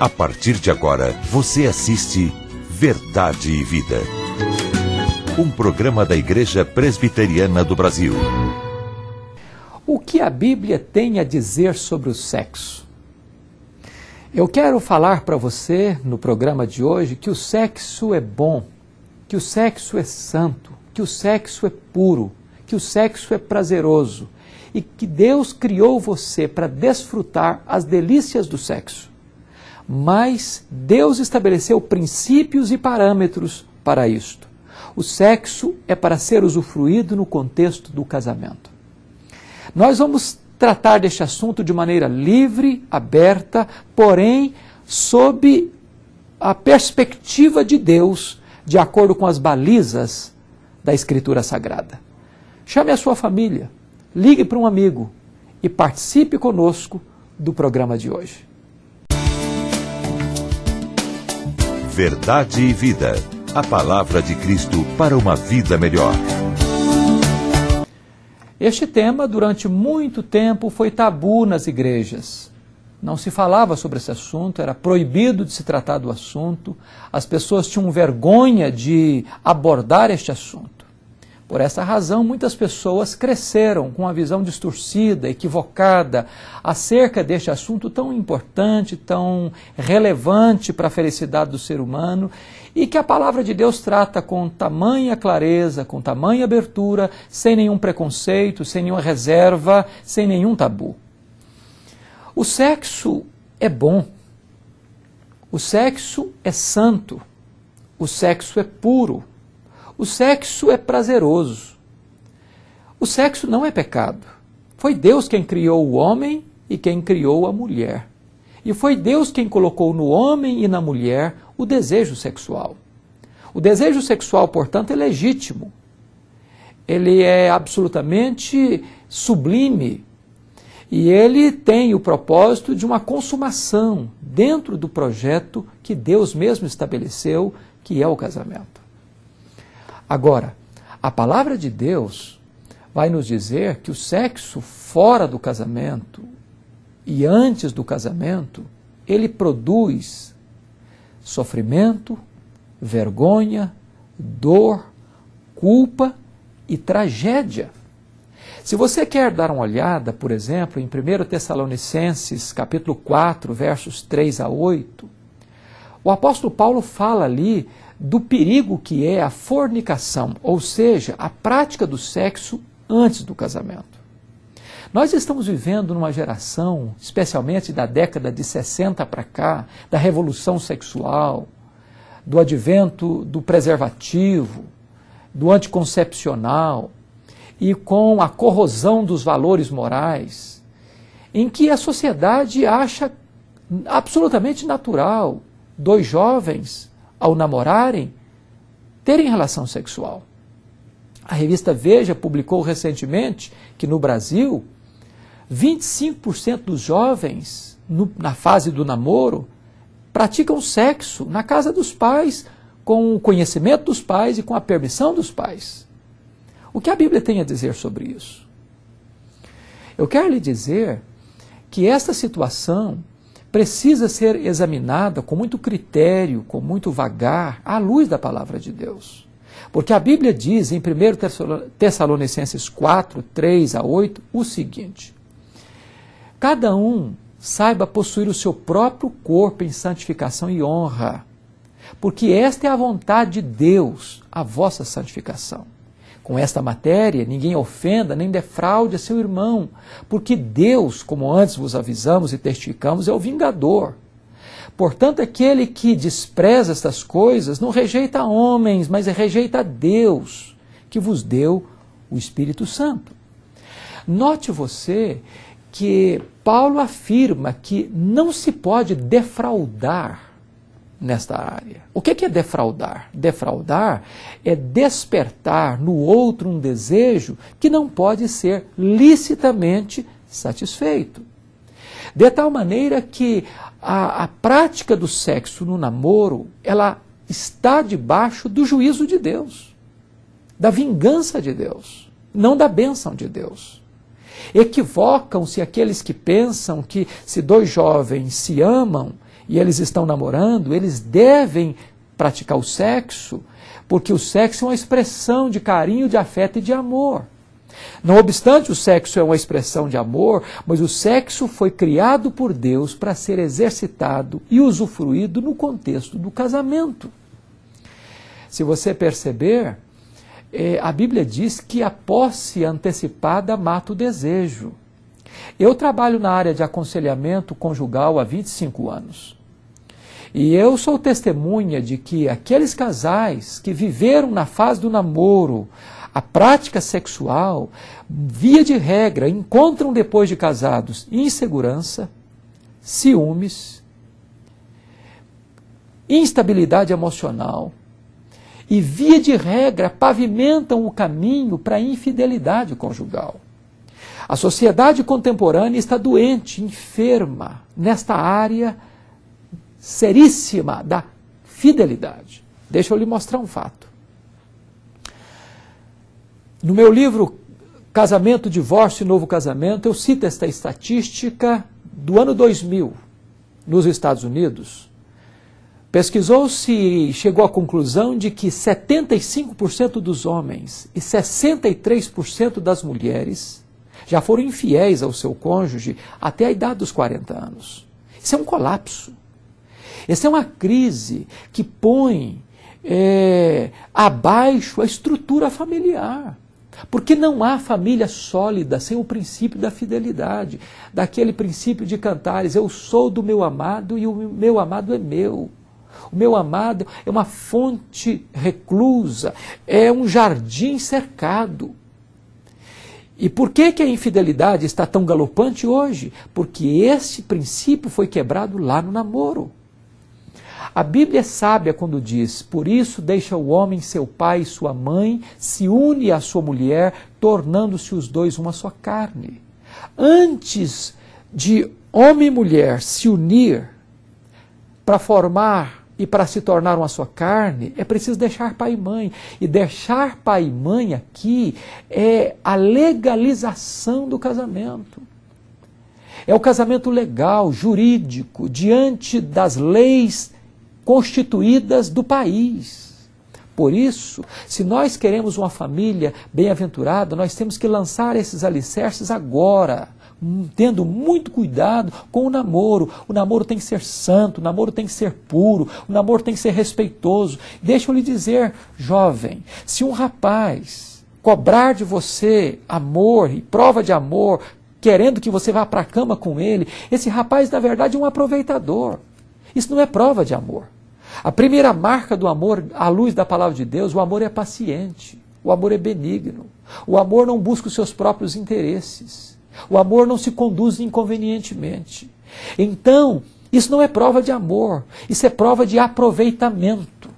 A partir de agora, você assiste Verdade e Vida. Um programa da Igreja Presbiteriana do Brasil. O que a Bíblia tem a dizer sobre o sexo? Eu quero falar para você, no programa de hoje, que o sexo é bom, que o sexo é santo, que o sexo é puro, que o sexo é prazeroso e que Deus criou você para desfrutar as delícias do sexo. Mas Deus estabeleceu princípios e parâmetros para isto. O sexo é para ser usufruído no contexto do casamento. Nós vamos tratar deste assunto de maneira livre, aberta, porém sob a perspectiva de Deus, de acordo com as balizas da Escritura Sagrada. Chame a sua família, ligue para um amigo e participe conosco do programa de hoje. Verdade e Vida. A palavra de Cristo para uma vida melhor. Este tema, durante muito tempo, foi tabu nas igrejas. Não se falava sobre esse assunto, era proibido de se tratar do assunto, as pessoas tinham vergonha de abordar este assunto. Por essa razão, muitas pessoas cresceram com uma visão distorcida, equivocada, acerca deste assunto tão importante, tão relevante para a felicidade do ser humano, e que a palavra de Deus trata com tamanha clareza, com tamanha abertura, sem nenhum preconceito, sem nenhuma reserva, sem nenhum tabu. O sexo é bom, o sexo é santo, o sexo é puro. O sexo é prazeroso. O sexo não é pecado. Foi Deus quem criou o homem e quem criou a mulher. E foi Deus quem colocou no homem e na mulher o desejo sexual. O desejo sexual, portanto, é legítimo. Ele é absolutamente sublime. E ele tem o propósito de uma consumação dentro do projeto que Deus mesmo estabeleceu, que é o casamento. Agora, a palavra de Deus vai nos dizer que o sexo fora do casamento e antes do casamento, ele produz sofrimento, vergonha, dor, culpa e tragédia. Se você quer dar uma olhada, por exemplo, em 1 Tessalonicenses, capítulo 4, versos 3 a 8, o apóstolo Paulo fala ali do perigo que é a fornicação, ou seja, a prática do sexo antes do casamento. Nós estamos vivendo numa geração, especialmente da década de 60 para cá, da revolução sexual, do advento do preservativo, do anticoncepcional, e com a corrosão dos valores morais, em que a sociedade acha absolutamente natural dois jovens, ao namorarem, terem relação sexual. A revista Veja publicou recentemente que no Brasil, 25% dos jovens, na fase do namoro, praticam sexo na casa dos pais, com o conhecimento dos pais e com a permissão dos pais. O que a Bíblia tem a dizer sobre isso? Eu quero lhe dizer que esta situação precisa ser examinada com muito critério, com muito vagar, à luz da palavra de Deus. Porque a Bíblia diz em 1 Tessalonicenses 4, 3 a 8, o seguinte: cada um saiba possuir o seu próprio corpo em santificação e honra, porque esta é a vontade de Deus, a vossa santificação. Com esta matéria, ninguém ofenda nem defraude a seu irmão, porque Deus, como antes vos avisamos e testificamos, é o vingador. Portanto, aquele que despreza estas coisas não rejeita homens, mas rejeita a Deus, que vos deu o Espírito Santo. Note você que Paulo afirma que não se pode defraudar nesta área. O que é defraudar? Defraudar é despertar no outro um desejo que não pode ser licitamente satisfeito. De tal maneira que a prática do sexo no namoro, ela está debaixo do juízo de Deus, da vingança de Deus, não da bênção de Deus. Equivocam-se aqueles que pensam que se dois jovens se amam, e eles estão namorando, eles devem praticar o sexo, porque o sexo é uma expressão de carinho, de afeto e de amor. Não obstante, o sexo é uma expressão de amor, mas o sexo foi criado por Deus para ser exercitado e usufruído no contexto do casamento. Se você perceber, a Bíblia diz que a posse antecipada mata o desejo. Eu trabalho na área de aconselhamento conjugal há 25 anos. E eu sou testemunha de que aqueles casais que viveram na fase do namoro a prática sexual, via de regra, encontram depois de casados insegurança, ciúmes, instabilidade emocional e, via de regra, pavimentam o caminho para a infidelidade conjugal. A sociedade contemporânea está doente, enferma, nesta área seríssima da fidelidade. Deixa eu lhe mostrar um fato. No meu livro Casamento, Divórcio e Novo Casamento, eu cito esta estatística do ano 2000, nos Estados Unidos. Pesquisou-se e chegou à conclusão de que 75% dos homens e 63% das mulheres já foram infiéis ao seu cônjuge até a idade dos 40 anos. Isso é um colapso. Essa é uma crise que põe abaixo a estrutura familiar. Porque não há família sólida sem o princípio da fidelidade, daquele princípio de Cantares, eu sou do meu amado e o meu amado é meu. O meu amado é uma fonte reclusa, é um jardim cercado. E por que a infidelidade está tão galopante hoje? Porque esse princípio foi quebrado lá no namoro. A Bíblia é sábia quando diz, por isso deixa o homem seu pai e sua mãe, se une à sua mulher, tornando-se os dois uma só carne. Antes de homem e mulher se unir para formar e para se tornar uma só carne, é preciso deixar pai e mãe. E deixar pai e mãe aqui é a legalização do casamento. É o casamento legal, jurídico, diante das leis constituídas do país. Por isso, se nós queremos uma família bem-aventurada, nós temos que lançar esses alicerces agora, tendo muito cuidado com o namoro. O namoro tem que ser santo, o namoro tem que ser puro, o namoro tem que ser respeitoso. Deixa eu lhe dizer, jovem, se um rapaz cobrar de você amor e prova de amor, querendo que você vá para a cama com ele, esse rapaz, na verdade, é um aproveitador. Isso não é prova de amor. A primeira marca do amor, à luz da palavra de Deus, o amor é paciente, o amor é benigno, o amor não busca os seus próprios interesses, o amor não se conduz inconvenientemente. Então, isso não é prova de amor, isso é prova de aproveitamento,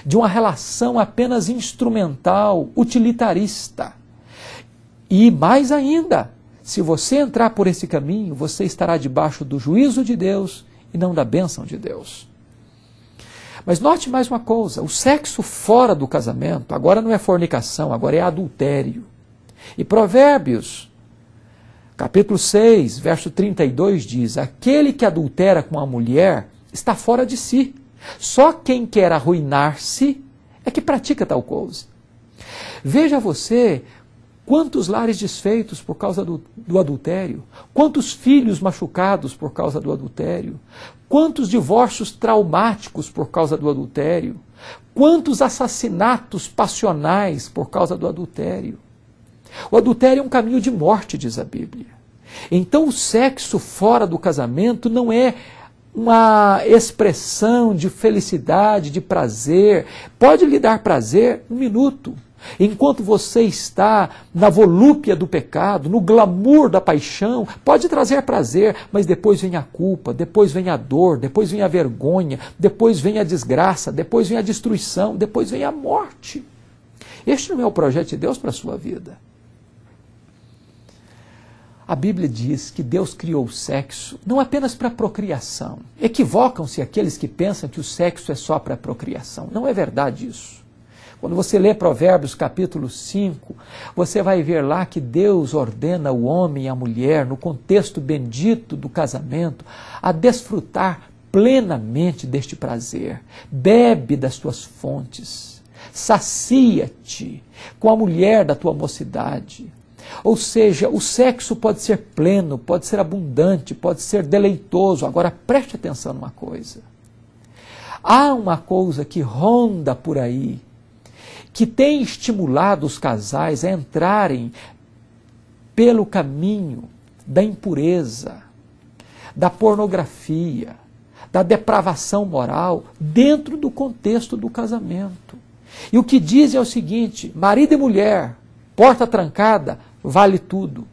de uma relação apenas instrumental, utilitarista. E mais ainda, se você entrar por esse caminho, você estará debaixo do juízo de Deus e não da bênção de Deus. Mas note mais uma coisa, o sexo fora do casamento, agora não é fornicação, agora é adultério. E Provérbios, capítulo 6, verso 32 diz, aquele que adultera com a mulher está fora de si. Só quem quer arruinar-se é que pratica tal coisa. Veja você quantos lares desfeitos por causa do adultério, quantos filhos machucados por causa do adultério, quantos divórcios traumáticos por causa do adultério, quantos assassinatos passionais por causa do adultério. O adultério é um caminho de morte, diz a Bíblia. Então o sexo fora do casamento não é uma expressão de felicidade, de prazer. Pode lhe dar prazer um minuto. Enquanto você está na volúpia do pecado, no glamour da paixão, pode trazer prazer, mas depois vem a culpa, depois vem a dor, depois vem a vergonha, depois vem a desgraça, depois vem a destruição, depois vem a morte. Este não é o projeto de Deus para a sua vida. A Bíblia diz que Deus criou o sexo não apenas para a procriação. Equivocam-se aqueles que pensam que o sexo é só para a procriação. Não é verdade isso. Quando você lê Provérbios capítulo 5, você vai ver lá que Deus ordena o homem e a mulher, no contexto bendito do casamento, a desfrutar plenamente deste prazer, bebe das tuas fontes, sacia-te com a mulher da tua mocidade. Ou seja, o sexo pode ser pleno, pode ser abundante, pode ser deleitoso. Agora preste atenção numa coisa. Há uma coisa que ronda por aí, que tem estimulado os casais a entrarem pelo caminho da impureza, da pornografia, da depravação moral, dentro do contexto do casamento. E o que dizem é o seguinte: marido e mulher, porta trancada, vale tudo.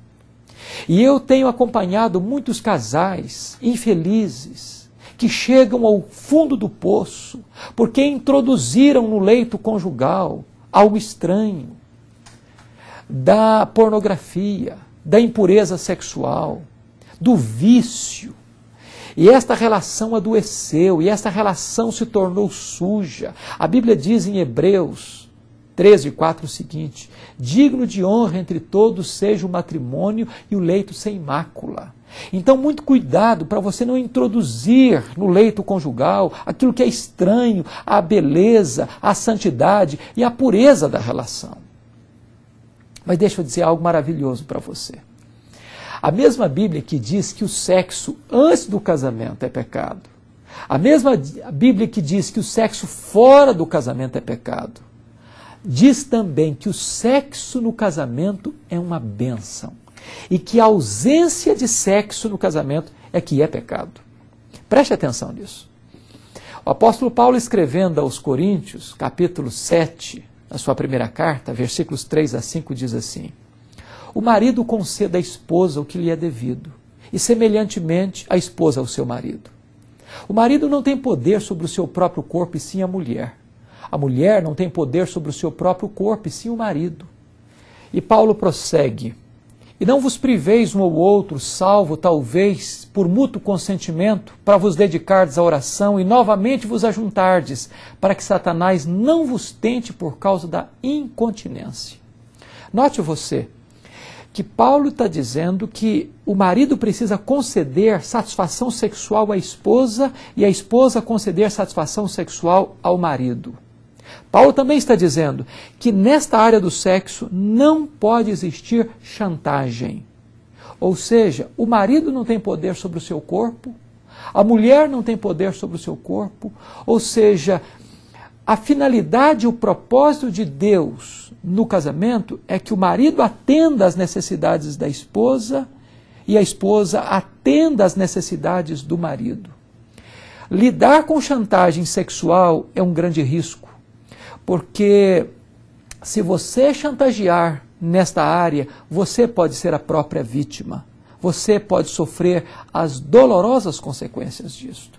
E eu tenho acompanhado muitos casais infelizes que chegam ao fundo do poço porque introduziram no leito conjugal algo estranho, da pornografia, da impureza sexual, do vício. E esta relação adoeceu, e esta relação se tornou suja. A Bíblia diz em Hebreus 13:4 o seguinte: digno de honra entre todos seja o matrimônio e o leito sem mácula. Então, muito cuidado para você não introduzir no leito conjugal aquilo que é estranho à beleza, à santidade e à pureza da relação. Mas deixa eu dizer algo maravilhoso para você. A mesma Bíblia que diz que o sexo antes do casamento é pecado, a mesma Bíblia que diz que o sexo fora do casamento é pecado, diz também que o sexo no casamento é uma bênção e que a ausência de sexo no casamento é que é pecado. Preste atenção nisso. O apóstolo Paulo, escrevendo aos Coríntios, capítulo 7, na sua primeira carta, versículos 3 a 5, diz assim: o marido conceda à esposa o que lhe é devido, e semelhantemente a esposa ao seu marido. O marido não tem poder sobre o seu próprio corpo, e sim a mulher. A mulher não tem poder sobre o seu próprio corpo, e sim o marido. E Paulo prossegue: e não vos priveis um ou outro, salvo talvez por mútuo consentimento, para vos dedicardes à oração e novamente vos ajuntardes, para que Satanás não vos tente por causa da incontinência. Note você que Paulo está dizendo que o marido precisa conceder satisfação sexual à esposa e a esposa conceder satisfação sexual ao marido. Paulo também está dizendo que nesta área do sexo não pode existir chantagem. Ou seja, o marido não tem poder sobre o seu corpo, a mulher não tem poder sobre o seu corpo, ou seja, a finalidade e o propósito de Deus no casamento é que o marido atenda às necessidades da esposa e a esposa atenda às necessidades do marido. Lidar com chantagem sexual é um grande risco, porque se você chantagear nesta área, você pode ser a própria vítima. Você pode sofrer as dolorosas consequências disto.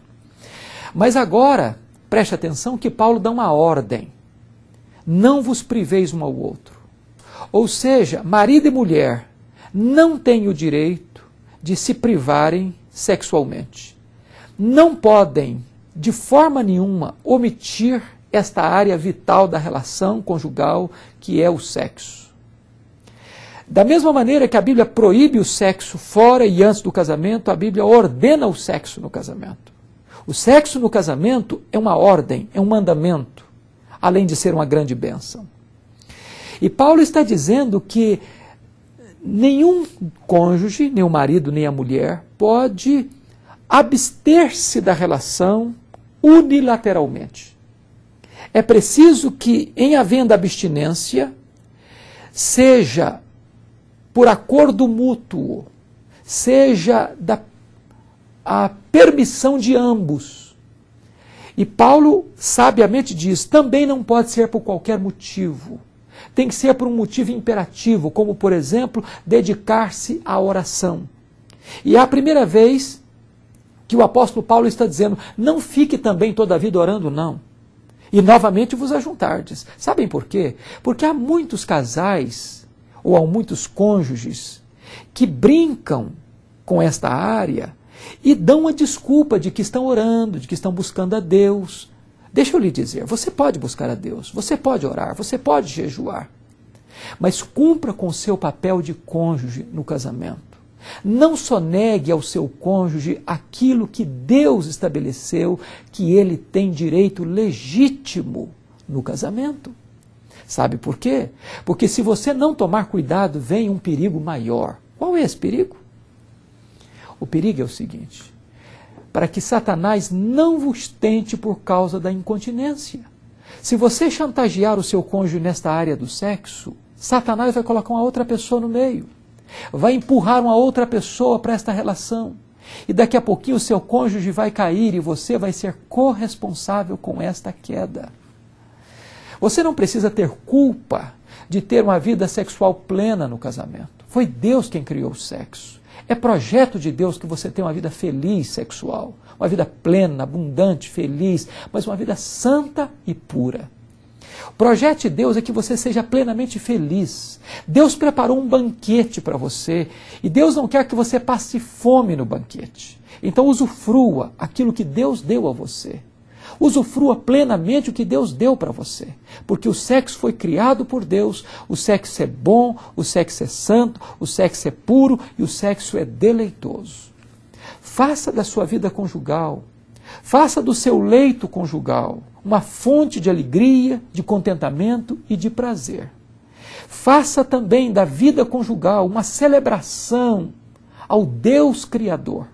Mas agora, preste atenção que Paulo dá uma ordem: não vos priveis um ao outro. Ou seja, marido e mulher não têm o direito de se privarem sexualmente. Não podem, de forma nenhuma, omitir esta área vital da relação conjugal, que é o sexo. Da mesma maneira que a Bíblia proíbe o sexo fora e antes do casamento, a Bíblia ordena o sexo no casamento. O sexo no casamento é uma ordem, é um mandamento, além de ser uma grande bênção. E Paulo está dizendo que nenhum cônjuge, nem o marido, nem a mulher, pode abster-se da relação unilateralmente. É preciso que, em havendo abstinência, seja por acordo mútuo, seja a permissão de ambos. E Paulo sabiamente diz, também não pode ser por qualquer motivo. Tem que ser por um motivo imperativo, como, por exemplo, dedicar-se à oração. E é a primeira vez que o apóstolo Paulo está dizendo, não fique também toda a vida orando, não. E novamente vos ajuntardes. Sabem por quê? Porque há muitos casais, ou há muitos cônjuges, que brincam com esta área e dão uma desculpa de que estão orando, de que estão buscando a Deus. Deixa eu lhe dizer, você pode buscar a Deus, você pode orar, você pode jejuar, mas cumpra com o seu papel de cônjuge no casamento. Não sonegue ao seu cônjuge aquilo que Deus estabeleceu que ele tem direito legítimo no casamento. Sabe por quê? Porque se você não tomar cuidado, vem um perigo maior. Qual é esse perigo? O perigo é o seguinte: para que Satanás não vos tente por causa da incontinência. Se você chantagear o seu cônjuge nesta área do sexo, Satanás vai colocar uma outra pessoa no meio. Vai empurrar uma outra pessoa para esta relação. E daqui a pouquinho o seu cônjuge vai cair e você vai ser corresponsável com esta queda. Você não precisa ter culpa de ter uma vida sexual plena no casamento. Foi Deus quem criou o sexo. É projeto de Deus que você tenha uma vida feliz sexual. Uma vida plena, abundante, feliz, mas uma vida santa e pura. O projeto de Deus é que você seja plenamente feliz. Deus preparou um banquete para você e Deus não quer que você passe fome no banquete. Então usufrua aquilo que Deus deu a você. Usufrua plenamente o que Deus deu para você. Porque o sexo foi criado por Deus, o sexo é bom, o sexo é santo, o sexo é puro e o sexo é deleitoso. Faça da sua vida conjugal, faça do seu leito conjugal uma fonte de alegria, de contentamento e de prazer. Faça também da vida conjugal uma celebração ao Deus Criador,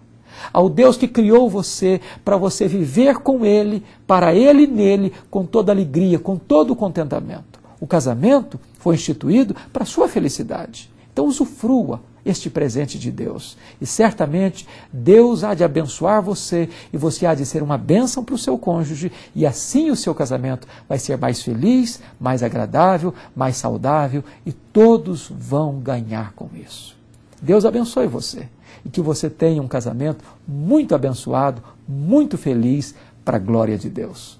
ao Deus que criou você para você viver com Ele, para Ele e nele, com toda alegria, com todo o contentamento. O casamento foi instituído para a sua felicidade. Então usufrua este presente de Deus. E certamente Deus há de abençoar você e você há de ser uma bênção para o seu cônjuge e assim o seu casamento vai ser mais feliz, mais agradável, mais saudável e todos vão ganhar com isso. Deus abençoe você e que você tenha um casamento muito abençoado, muito feliz para a glória de Deus.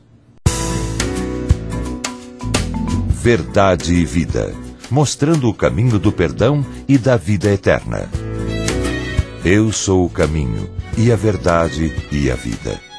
Verdade e Vida, mostrando o caminho do perdão e da vida eterna. Eu sou o caminho, e a verdade e a vida.